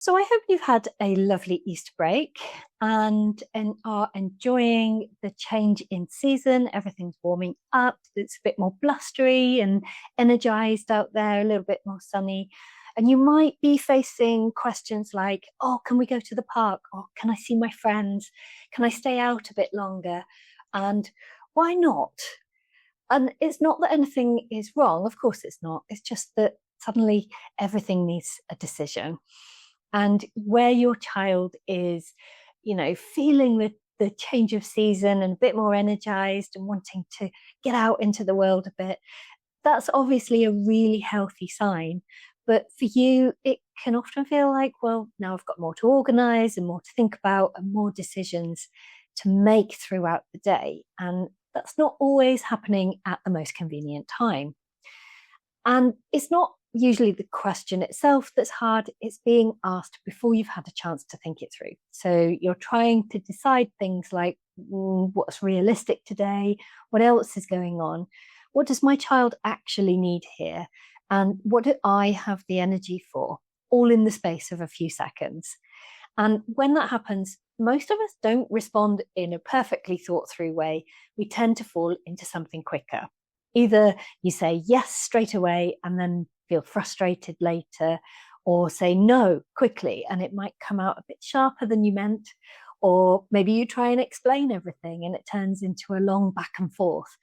So I hope you've had a lovely Easter break and are enjoying the change in season. Everything's warming up. It's a bit more blustery and energized out there, a little bit more sunny. And you might be facing questions like, oh, can we go to the park? Or can I see my friends? Can I stay out a bit longer? And why not? And it's not that anything is wrong. Of course, it's not. It's just that suddenly everything needs a decision. And where your child is, feeling the change of season and a bit more energized and wanting to get out into the world a bit, that's obviously a really healthy sign. But for you, it can often feel like, well, now I've got more to organize and more to think about and more decisions to make throughout the day. And that's not always happening at the most convenient time. And it's not usually the question itself that's hard, it's being asked before you've had a chance to think it through. So you're trying to decide things like what's realistic today, what else is going on, what does my child actually need here, and what do I have the energy for, all in the space of a few seconds. And when that happens, most of us don't respond in a perfectly thought through way. We tend to fall into something quicker. Either you say yes straight away and then feel frustrated later, or say no quickly and it might come out a bit sharper than you meant, or maybe you try and explain everything and it turns into a long back and forth,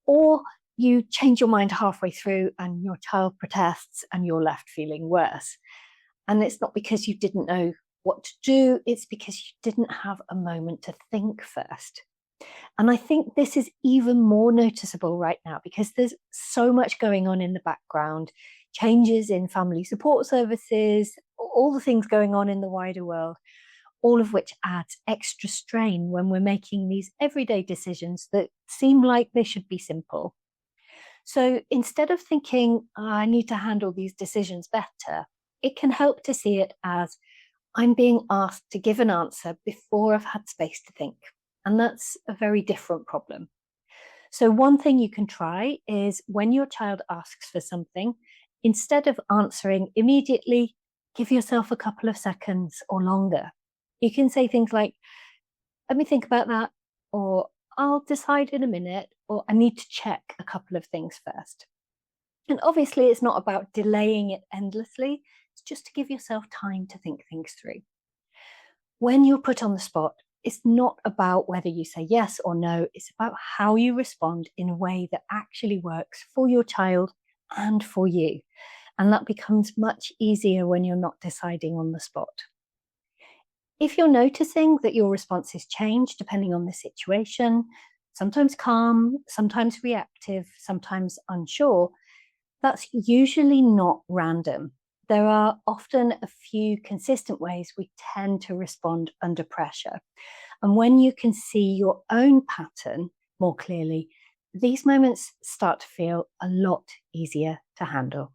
or you change your mind halfway through and your child protests and you're left feeling worse. And it's not because you didn't know what to do, it's because you didn't have a moment to think first. And I think this is even more noticeable right now because there's so much going on in the background, changes in family support services, all the things going on in the wider world, all of which adds extra strain when we're making these everyday decisions that seem like they should be simple. So instead of thinking, oh, I need to handle these decisions better, it can help to see it as I'm being asked to give an answer before I've had space to think. And that's a very different problem. So, one thing you can try is when your child asks for something, instead of answering immediately, give yourself a couple of seconds or longer. You can say things like, let me think about that, or I'll decide in a minute, or I need to check a couple of things first. And obviously, it's not about delaying it endlessly, it's just to give yourself time to think things through. When you're put on the spot, it's not about whether you say yes or no, it's about how you respond in a way that actually works for your child and for you. And that becomes much easier when you're not deciding on the spot. If you're noticing that your responses change depending on the situation, sometimes calm, sometimes reactive, sometimes unsure, that's usually not random. There are often a few consistent ways we tend to respond under pressure. And when you can see your own pattern more clearly, these moments start to feel a lot easier to handle.